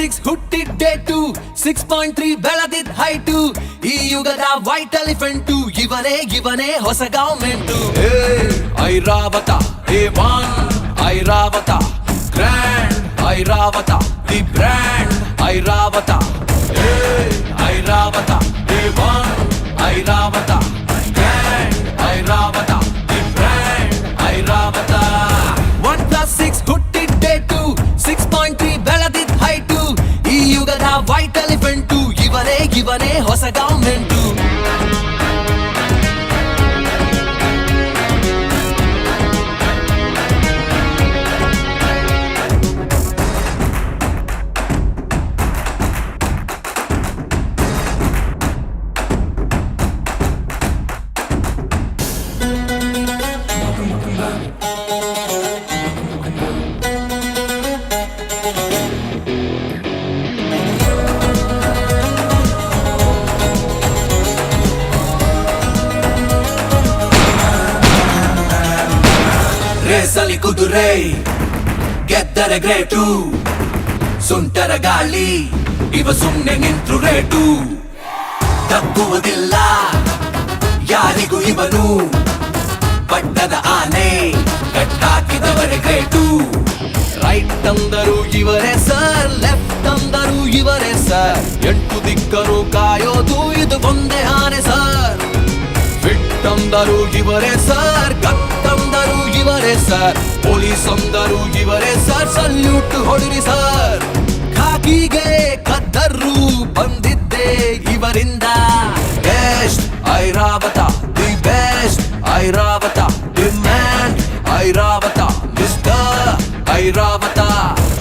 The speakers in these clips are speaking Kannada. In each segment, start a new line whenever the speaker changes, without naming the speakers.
6 ಹುಟ್ಟಿದ್ದೆ 6.3 ಬೆಳೆದಿದ್ದ ಹೈಟು ಈ ಯುಗದ ವೈಟ್ ಎಲಿಫೆಂಟು ಇವನೇ ಹೊಸ government Airavata A1 Airavata grand Airavata the brand Airavata Airavata A1 Airavata grand Airavata the brand Airavata 1+6 ಹುಟ್ಟಿದ್ದೆ 6.3 ಬೆಳೆದಿದ್ದ ಹೈಟು ಈ ಯುಗದ ವೈಟ್ ಎಲಿಫೆಂಟು ಇವನೇ ಹೊಸ ಗವರ್ಮೆಂಟು ರೇಸಲಿ ಕುದುರೆ ಗೆದ್ದರ ಗ್ರೇಟು ಸುಂಟರ ಗಾಳಿ ಇವ ಸುಮ್ನೆ ನಿಂತ್ರು ರೇಟು ತಪ್ಪುವುದಿಲ್ಲ ಯಾರಿಗೂ ಇವನು ಪಟ್ಟದ ಆನೆ ಕಟ್ಟಾಕಿದವರೇ ಗ್ರೇಟು ರೈಟ್ ಅಂದರು ಇವರೇ ಸರ್ ಲೆಫ್ಟ್ ಅಂದರು ಇವರೇ ಸರ್ 8 ದಿಕ್ಕರು ಕಾಯೋದು ಇದು ಒಂದೇ ಆನೆ ಸರ್ ಫಿಟ್ ಅಂದರು ಇವರೇ ಸರ್ ಗತ್ತಂದರು ಇವರೇ ಸರ್ ಪೊಲೀಸ್ ಅಂದರು ಇವರೇ ಸರ್ ಸಲ್ಯೂಟ್ ಹೊಡಿರಿ ಸರ್ ಖಾಕಿಗೆ ಕದ್ದರು ಬಂದಿದ್ದೆ ಇವರಿಂದ best Airavata the best Airavata demand Airavata mister Airavata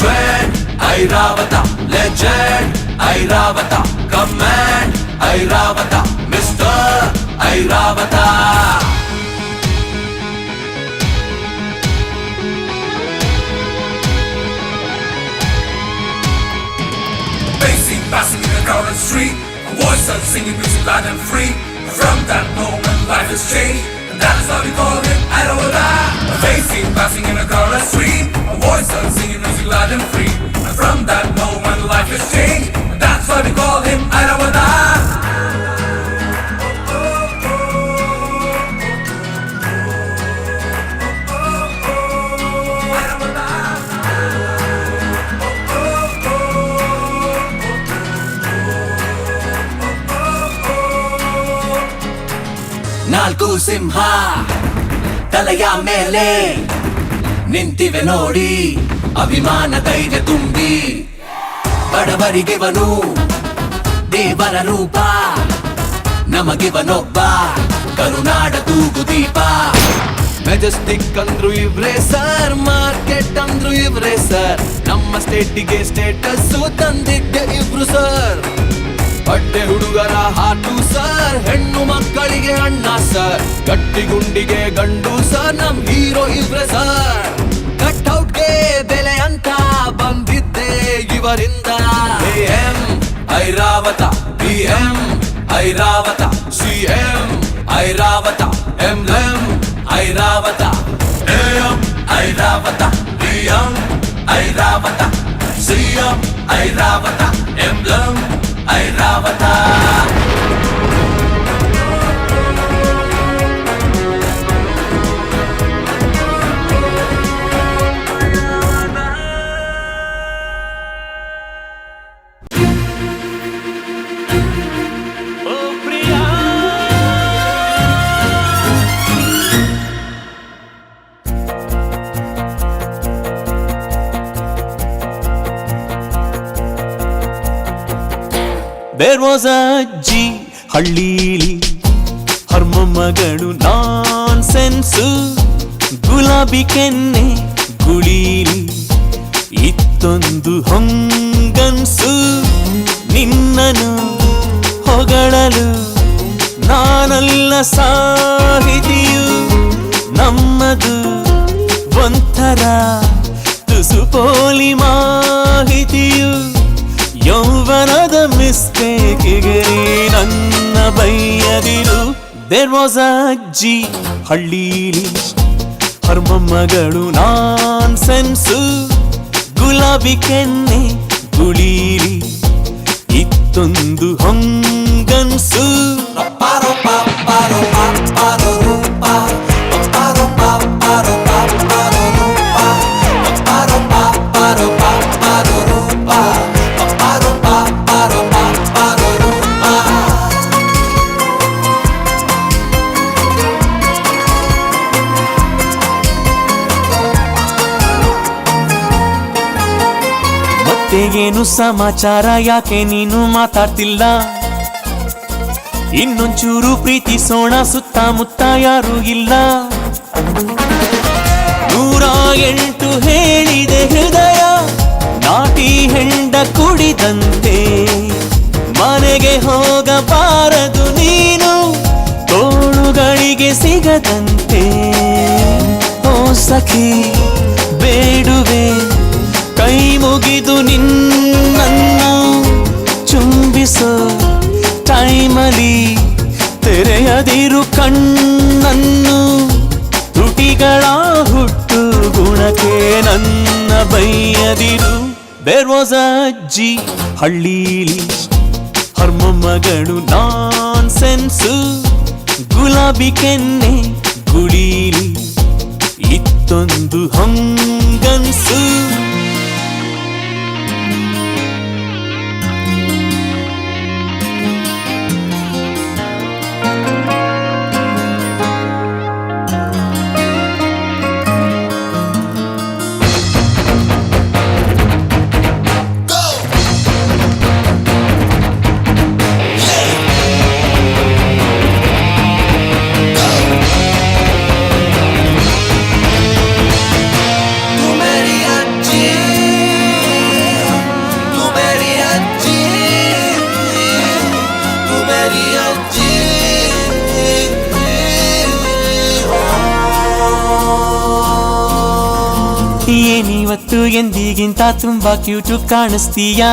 trend Airavata legend Airavata command Airavata mister Airavata
Passing in a crowded street, a voice starts singing music loud and free. From that moment, life has changed, and that is why we call him Airavata. A face seen passing in a crowded street, a voice starts singing music loud and free. And from that moment, life has changed, and that's why we call him Airavata.
ನಾಲ್ಕು ಸಿಂಹ ತಲೆಯ ಮೇಲೆ ನಿಂತಿವೆ ನೋಡಿ ಅಭಿಮಾನ ಧೈರ್ಯ ತುಂಬಿ ಬಡವರಿಗಿವನು ದೇವರ ರೂಪ ನಮಗಿವನೊಬ್ಬ ಕರುನಾಡ ತೂಗು ದೀಪ ಮೆಜೆಸ್ಟಿಕ್ ಅಂದ್ರು ಇವ್ರೇ ಸರ್ ಮಾರ್ಕೆಟ್ ಅಂದ್ರು ಇವ್ರೇ ಸರ್ ನಮ್ಮ ಸ್ಟೇಟಿಗೆ ಸ್ಟೇಟಸ್ ತಂದಿದ್ದೆ ಇವ್ರು ಸರ್ ಬಟ್ಟೆ ಹುಡುಗರ ಹಾಟು ಸರ್ ಹೆಣ್ಣು ಮಕ್ಕಳಿಗೆ ಅಣ್ಣ ಸರ್ ಗಟ್ಟಿ ಗುಂಡಿಗೆ ಗಂಡು ಸರ್ ನಮ್ ಹೀರೋ ಇವ್ರೆ ಸರ್ ಕಟ್ಔಟ್ಗೆ ಬೆಲೆ ಅಂತ ಬಂದಿದ್ದೆ ಇವರಿಂದ AM Airavata PM Airavata CM Airavata MLM Airavata AM Airavata PM Airavata CM Airavata MLM Airavata
There was a G ಹಳ್ಳೀಲಿ
ಹರ್ಮೊಮ್ಮಗಳು ನಾನ್ ಸೆನ್ಸು ಗುಲಾಬಿ ಕೆನ್ನೆ ಗುಳೀಲಿ ಇತ್ತೊಂದು ಹೊಂಗನ್ಸು ನಿನ್ನನು ಹೊಗಳಲು ನಾನಲ್ಲ ಸಾಹಿತಿಯು ನಮ್ಮದು ಒಂಥರ ತುಸು ಪೋಲಿ ಮಾಹಿತಿಯು ಯೌವನದ ಮಿಸ್ಟೇಕಿಗೆ ನನ್ನ ಬೈಯದಿರು ದೇರ್ ವಾಸ್ ಅಜ್ಜಿ ಹಳ್ಳೀಲಿ ಹರ್ಮೊಮ್ಮಗಳು ನಾನ್ ಸೆನ್ಸು ಗುಲಾಬಿ ಕೆನ್ನೆ ಗುಳೀಲಿ ಇತ್ತೊಂದು ಹೊಂಗನ್ಸು ಮತ್ತೆಗೇನು ಸಮಾಚಾರ ಯಾಕೆ ನೀನು ಮಾತಾಡ್ತಿಲ್ಲ ಇನ್ನೊಂಚೂರು ಪ್ರೀತಿಸೋಣ ಸುತ್ತಮುತ್ತ ಯಾರೂ ಇಲ್ಲ 108 ಹೇಳಿದೆ ಹೃದಯ ನಾಟಿ ಹೆಂಡ ಕುಡಿದಂತೆ ಮನೆಗೆ ಹೋಗಬಾರದು ನೀನು ತೋಳುಗಳಿಗೆ ಸಿಗದಂತೆ ಓ ಸಖಿ ಬೇಡುವೆ ಕೈ ಮುಗಿದು ನಿನ್ನನ್ನು ಚುಂಬಿಸೋ ಟೈಮಲಿ ತೆರೆಯದಿರು ಕಣ್ಣನ್ನು ತುಟಿಗಳ ಹುಟ್ಟು ಗುಣಕ್ಕೆ ನನ್ನ ಬೈಯದಿರು ದೇರ್ ವಾಸ್ ಅಜ್ಜಿ ಹಳ್ಳೀಲಿ ಹರ್ಮೊಮ್ಮಗಳು ನಾನ್ ಸೆನ್ಸು ಗುಲಾಬಿ ಕೆನ್ನೆ ಗುಳೀಲಿ ಇತ್ತೊಂದು ಹೊಂಗನ್ಸು ಏನಿವತ್ತು ಎಂದಿಗಿಂತ ತುಂಬಾ ಕ್ಯೂಟು ಕಾಣಿಸ್ತೀಯಾ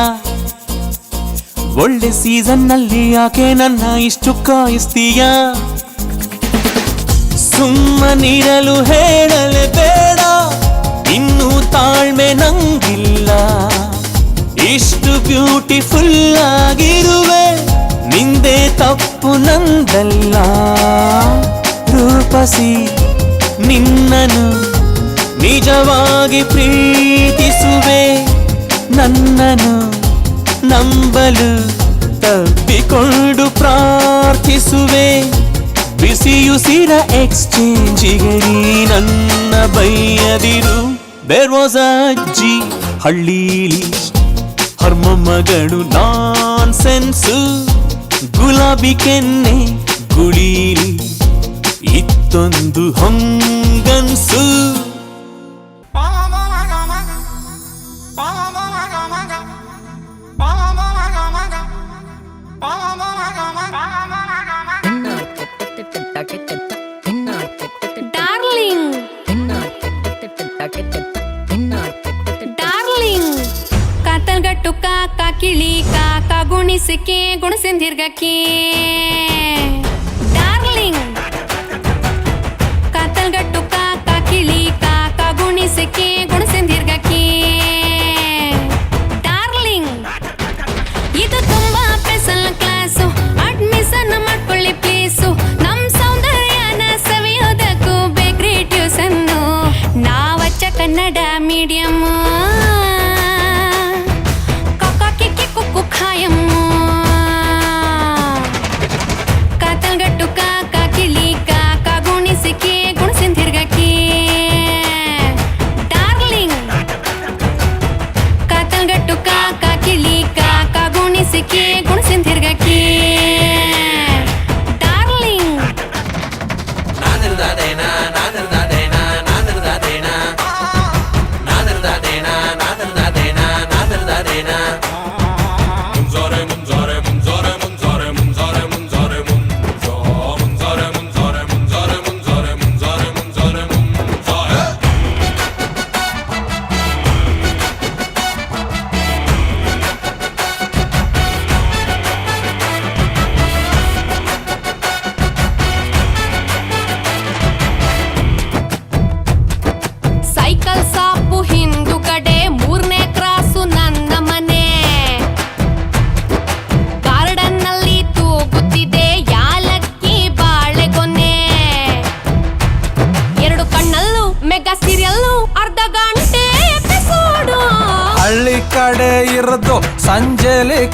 ಒಳ್ಳೆ ಸೀಸನ್ ನಲ್ಲಿ ಯಾಕೆ ನನ್ನ ಇಷ್ಟು ಕಾಯಿಸ್ತೀಯಾ ಸುಮ್ಮನಿರಲು ಹೇಳಲೇ ಬೇಡ ಇನ್ನೂ ತಾಳ್ಮೆ ನಂಗಿಲ್ಲ ಇಷ್ಟು ಬ್ಯೂಟಿಫುಲ್ ಆಗಿರುವೆ ನಿಂದೆ ತಪ್ಪು ನಂದಲ್ಲ ರೂಪಸಿ ನಿನ್ನನು ನಿಜವಾಗಿ ಪ್ರೀತಿಸುವೆ ನನ್ನನು ನಂಬಲು ತಪ್ಪಿಕೊಂಡು ಪ್ರಾರ್ಥಿಸುವೆ ಬಿಸಿಯುಸಿರ ಎಕ್ಸ್ಚೇಂಜಿಗೆ ನೀ ನನ್ನ ಬೈಯದಿರು ದೇರ್ ವಾಸ್ ಅಜ್ಜಿ ಹಳ್ಳೀಲಿ ಹರ್ಮೊಮ್ಮಗಳು ನಾನ್ ಸೆನ್ಸು ಗುಲಾಬಿ ಕೆನ್ನೆ ಗುಳೀಲಿ ಇತ್ತೊಂದು ಹೊಂಗನ್ಸು
ಡಾರ್ಲಿಂಗ್ ಕಾತಲ್ಗಟ್ಟು ಕಾಕ ಕಿಳಿ ಕಾಕ ಗುಣಿಸಿಕೆ ಗುಣಸಿಂದಿರ್ಗಕ್ಕೆ ಡಾರ್ಲಿಂಗ್ ಕಾತಲ್ಗಟ್ಟು ಕಾಕ ಕಿಳಿ ಕಾಕ ಗುಣಿಸಿಕೆ ಗುಣಸಿಂದಿರ್ಗಕ್ಕೆ ಡಾರ್ಲಿಂಗ್ ಇದು ತುಂಬಾ ಸ್ಪೆಷಲ್ ಕ್ಲಾಸು ಅಡ್ಮಿಷನ್ ಮಾಡ್ಕೊಳ್ಳಿ ಪ್ಲೀಸು ನಮ್ ಸೌಂದರ್ಯನ ಸವಿಯೋದಕ್ಕೂ ಬೇಕ್ರಿ ಟ್ಯೂಷನ್ನು ನಾವಚ್ಚ ಕನ್ನಡ ಮೀಡಿಯಂ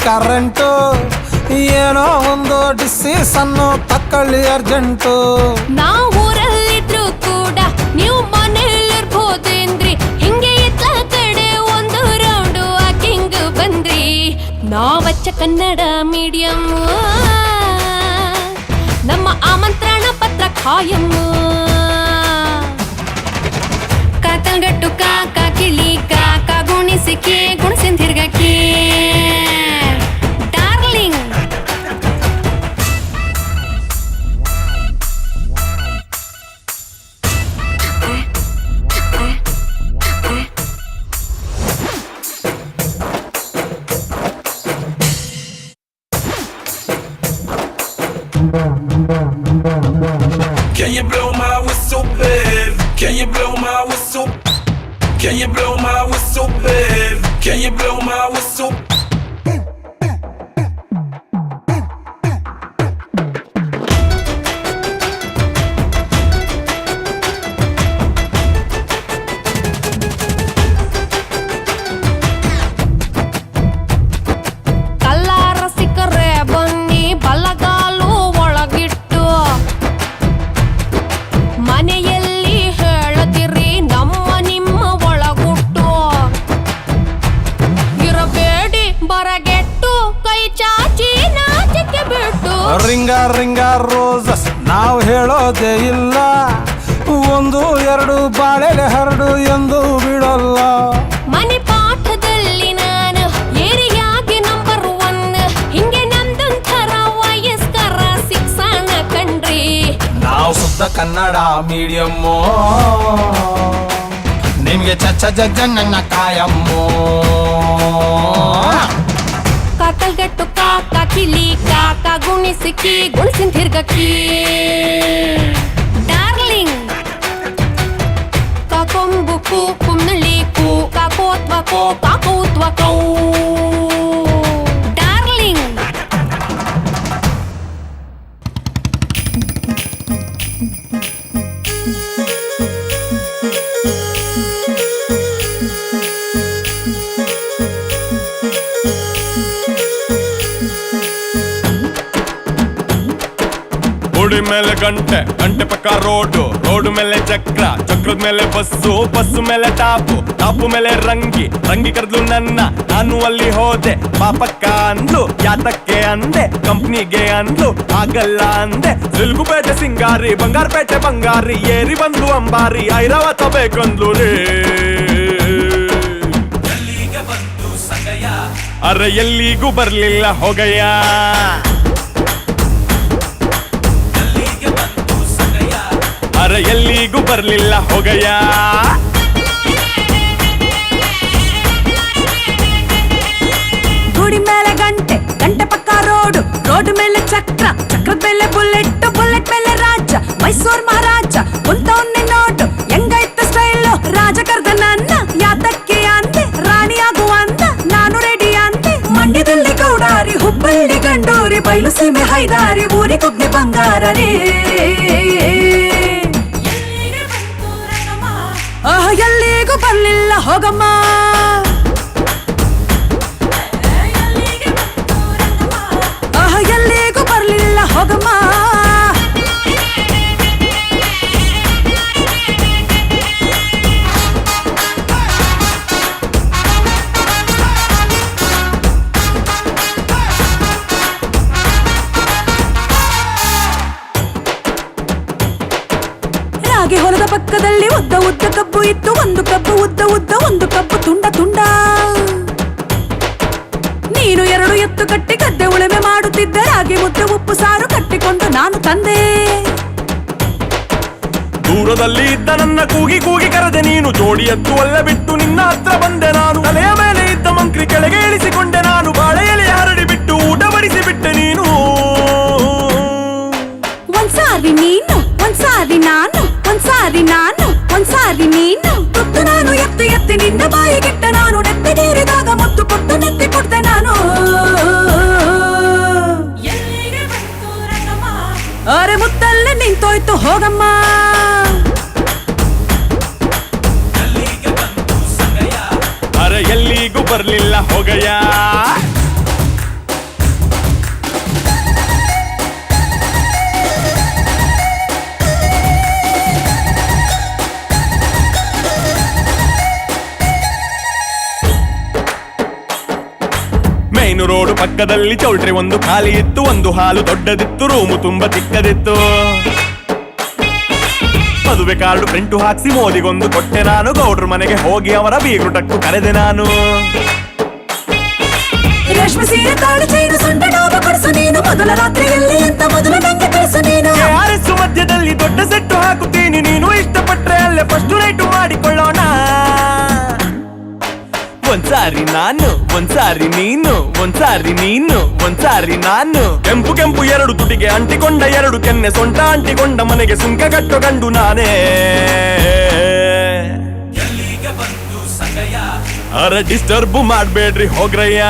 ಕರೆಂಟು, ಏನೋ ಒಂದು ಡಿಸಿಷನ್ನು ತಕ್ಕಳ್ಳಿ ಅರ್ಜೆಂಟು.
ನಾವೂರಲ್ಲಿದ್ರು ಕೂಡ ನೀವು ಮನೇಲಿರ್ಬೋದೇನ್ರಿ, ಹಿಂಗೆ ಇತ್ತ ಕಡೆ ಒಂದು ರೌಂಡು ಹಾಕಿಂಗ್ ಬಂದ್ರಿ. ನಾವಚ್ಚ ಕನ್ನಡ ಮೀಡಿಯಂ, ನಮ್ಮ ಆಮಂತ್ರಣ ಪತ್ರ ಖಾಯಮ್ಮು. ಕಾತಲ್ಗಟ್ಟು ಕಾಕ ಕಿಳಿ ಕಾಕ ಗುಣಿಸಿಕೆ ಗುಣಸಿಂದಿರ್ಗಕ್ಕೆ darling.
Can you blow my whistle, babe? Can you blow my whistle? Can you blow my whistle, babe? Can you blow my whistle?
ಕಲ್ಲಾರ ಸಿಕ್ಕರೆ ಬನ್ನಿ ಬಲಗಾಲು ಒಳಗಿಟ್ಟು, ಮನೆಯಲ್ಲಿ ಹೇಳದಿರಿ ನಮ್ಮ ನಿಮ್ಮ ಒಳಗುಟ್ಟು. ಇರಬೇಡಿ ಬರಗೆಟ್ಟು ಕೈ ಚಾಚಿ ನಾಚಿಕೆ ಬಿಟ್ಟು.
ರಿಂಗ ರಿಂಗ ರೋಸಸ್ ನಾವು ಹೇಳೋದೇ ಇಲ್ಲ, ಒಂದು ಎರಡು ಬಾಳೆಲೆ ಹರಡು ಎಂದು ಬಿಡೋಲ್ಲ.
ಮನೆ ಪಾಠದಲ್ಲಿ ನಾನು ಏರಿಯಾಗೆ ನಂಬರ್ 1, ಹಿಂಗೆ ನಂದೊಂಥರ ವಯಸ್ಕರ ಶಿಕ್ಷಣ ಕಣ್ರಿ.
ನಾವು ಶುದ್ಧ ಕನ್ನಡ ಮೀಡಿಯಮ್ಮು, ನಿಮ್ಗೆ ಚಚ್ಚ ಜಜ್ಜ ನನ್ನ ಕಾಯಮ್ಮು.
ಕಾಕಲ್ಗಟ್ಟು ಕಾಕ ಕಿಲಿ ಕಾಕ ಗುಣಿಸಿಕಿ ಗುಣಿಸಿಂದಿರ್ಗಕ್ಕಿ ಡಾರ್ಲಿಂಗ್. ಕಾಕೊಂಬು ಕೂ ಕುಮ್ನಳಿ ಕೂ ಕಾಕೋತ್ವ ಕೋ ಕಾಕೋತ್ವ ಕೌ ಡಾರ್ಲಿಂಗ್.
ಗುಡಿ ಮೇಲೆ ಗಂಟೆ, ಗಂಟೆ ಪಕ್ಕ ರೋಡು, ರೋಡು ಮೇಲೆ ಚಕ್ರ, ಚಕ್ರದ ಮೇಲೆ ಬಸ್ಸು, ಬಸ್ಸು ಮೇಲೆ ಟಾಪು, ಟಾಪು ಮೇಲೆ ರಂಗಿ, ರಂಗಿ ಕರೆದ್ಲು ನನ್ನ, ನಾನು ಅಲ್ಲಿ ಹೋದೆ. ಪಾಪಕ್ಕ ಅಂದ್ಲು, ಯಾತಕ್ಕೆ ಅಂದೆ, ಕಂಪ್ನಿಗೆ ಅಂದ್ಲು, ಆಗಲ್ಲ ಅಂದೆ. ಸಿಲ್ಗುಪೇಟೆ ಸಿಂಗಾರಿ, ಬಂಗಾರಪೇಟೆ ಬಂಗಾರಿ, ಏರಿ ಬಂದು ಅಂಬಾರಿ, ಐರಾವತ ಬೇಕಂದ್ಲು ರೇ.
ಎಲ್ಲಿಗೆ ಬಂತು ಸಂಗಯ್ಯ?
ಅರೆ ಎಲ್ಲಿಗೂ ಬರ್ಲಿಲ್ಲ ಹೋಗಯ್ಯ.
ಎಲ್ಲಿಗೆ ಬಂತು ಸಂಗಯ್ಯ?
ಅರೆ ಎಲ್ಲಿಗೂ ಬರ್ಲಿಲ್ಲ ಹೋಗಯ್ಯ.
ಗುಡಿ ಮೇಲೆ ಗಂಟೆ, ಗಂಟೆ ಪಕ್ಕ ರೋಡು, ರೋಡ್ ಮೇಲೆ ಚಕ್ರ, ಚಕ್ರದ ಮೇಲೆ ಬುಲೆಟ್, ಬುಲೆಟ್ ಮೇಲೆ ರಾಜ, ಮೈಸೂರ್ ಮಹಾರಾಜ ಕುಂತವನ್ನೇ ನೋಡು, ಹೆಂಗೈತ ಸ್ಟೈಲು. ರಾಜ ಕರ್ದ ನನ್ನ, ಯಾತಕ್ಕೆ ಅಂದೆ, ರಾಣಿ ಆಗುವ ಅಂದ, ನಾನು ರೆಡಿ ಅಂದೆ. ಮಂಡ್ಯದಲ್ಲಿ ಗೌಡಾರಿ, ಹುಬ್ಬಳ್ಳಿ ಗಂಡೂರಿ, ಬಯಲು ಸೀಮೆ ಹೈದಾರಿ, ಊರಿ ಕುಗ್ನೆ ಬಂಗಾರ ರೇ. ಎಲ್ಲಿಗೂ ಬರ್ಲಿಲ್ಲ ಹೋಗಮ್ಮ. ಎಲ್ಲಿಗೂ ಬರ್ಲಿಲ್ಲ ಹೋಗಮ್ಮ. ರಾಗಿ ಹೊಲದ ಪಕ್ಕದಲ್ಲಿ ಉದ್ದ ಉದ್ದ ಕಬ್ಬು ಇತ್ತು, ಒಂದು ಕಬ್ಬು ಉದ್ದ ಉದ್ದ, ಒಂದು ಕಬ್ಬು ತುಂಡ ತುಂಡ. ನೀನು ಎರಡು ಎತ್ತು ಕಟ್ಟಿ ಗದ್ದೆ ಉಳುಮೆ ಮಾಡುತ್ತಿದ್ದೆ, ರಾಗಿ ಮುದ್ದೆ ಉಪ್ಪು ಸಾರು ಕಟ್ಟಿಕೊಂಡು ನಾನು ತಂದೆ.
ದೂರದಲ್ಲಿ ಇದ್ದ ನನ್ನ ಕೂಗಿ ಕೂಗಿ ಕರೆದೆ ನೀನು, ಜೋಡಿ ಎತ್ತು ಅಲ್ಲ ಬಿಟ್ಟು ನಿನ್ನ ಹತ್ರ ಬಂದೆ ನಾನು. ತಲೆಯ ಮೇಲೆ ಇದ್ದ ಮಂಕ್ರಿ ಕೆಳಗೆ ಇಳಿಸಿಕೊಂಡೆ ನಾನು, ಬಾಳೆ ಎಲೆ ಹರಡಿ ಬಿಟ್ಟು ಊಟ ಬಡಿಸಿ ಬಿಟ್ಟೆ ನೀನು.
ಒಂದ್ಸಾರಿ ನೀನು, ಒಂದ್ಸಾರಿ ನಾನು, ಒಂದ್ಸಾರಿ ನಾನು, ಒಂದ್ಸಾರಿ ನೀನು. ತುತ್ತು ನಾನು ಎತ್ತಿ ಎತ್ತಿ ನಿನ್ನ ಬಾಯಿಗಿಟ್ಟ ನಾನು, ನೆತ್ತಿಗೇರಿದಾಗ ಮುತ್ತು ಕೊಟ್ಟು ನೆತ್ತಿ ಕೊಡ್ತೆ ನಾನು. ಅರೆ ಮುತ್ತಲ್ಲೇ ನಿಂತೋಯ್ತು ಹೋಗಮ್ಮ.
ಅರೆ ಎಲ್ಲಿಗೂ ಬರ್ಲಿಲ್ಲ ಹೋಗಯ್ಯ. ಪಕ್ಕದಲ್ಲಿ ಚೌಲ್ಟ್ರಿ ಒಂದು ಖಾಲಿ ಇತ್ತು, ಒಂದು ಹಾಲು ದೊಡ್ಡದಿತ್ತು, ರೂಮು ತುಂಬಾ ಚಿಕ್ಕದಿತ್ತು. ಮದುವೆ ಕಾರ್ಡು ಪ್ರಿಂಟು ಹಾಕ್ಸಿ ಮೋದಿಗೊಂದು ಕೊಟ್ಟೆ ನಾನು. ಗೌಡ್ರ ಮನೆಗೆ ಹೋಗಿ ಅವರ ಬೀಗ್ರುಟಕ್ಕೂ ಕರೆದೆ ನಾನು.
ರೇಷ್ಮೆ ಸೀರೆ ತಾಳಿ ಚೈನು ಸೊಂಟ ಡಾಬ ಕೊಡಿಸು ನೀನು, ಮೊದಲ ರಾತ್ರಿಯಲ್ಲಿ ಅಂತ ಮೊದಲು ನಂಗೆ ತಿಳಿಸು ನೀನು.
ಆರಿಸು ಮಧ್ಯದಲ್ಲಿ ದೊಡ್ಡ ಸೆಟ್ಟು ಹಾಕುತ್ತೀನಿ, ನೀನು ಇಷ್ಟಪಟ್ರೆ ಅಲ್ಲೇ ಫಸ್ಟ್ ನೈಟು ಮಾಡಿಕೊಳ್ಳೋಣ. ಒಂದ್ಸಾರಿ ನಾನು, ಒಂದ್ಸಾರಿ ನೀನು, ಒಂದ್ಸಾರಿ ನೀನು, ಒಂದ್ಸಾರಿ ನಾನು. ಕೆಂಪು ಕೆಂಪು ಎರಡು ತುಟಿಗೆ ಅಂಟಿಕೊಂಡ ಎರಡು ಕೆನ್ನೆ, ಸೊಂಟ ಅಂಟಿಕೊಂಡ ಮನೆಗೆ ಸುಂಕ ಕಟ್ಟೋ ಗಂಡು ನಾನೇ.
ಎಲ್ಲಿಗೆ ಬಂತು ಸಂಗಯ್ಯ,
ಅರೆ ಡಿಸ್ಟರ್ಬ್ ಮಾಡ್ಬೇಡ್ರಿ ಹೋಗ್ರಯ್ಯ.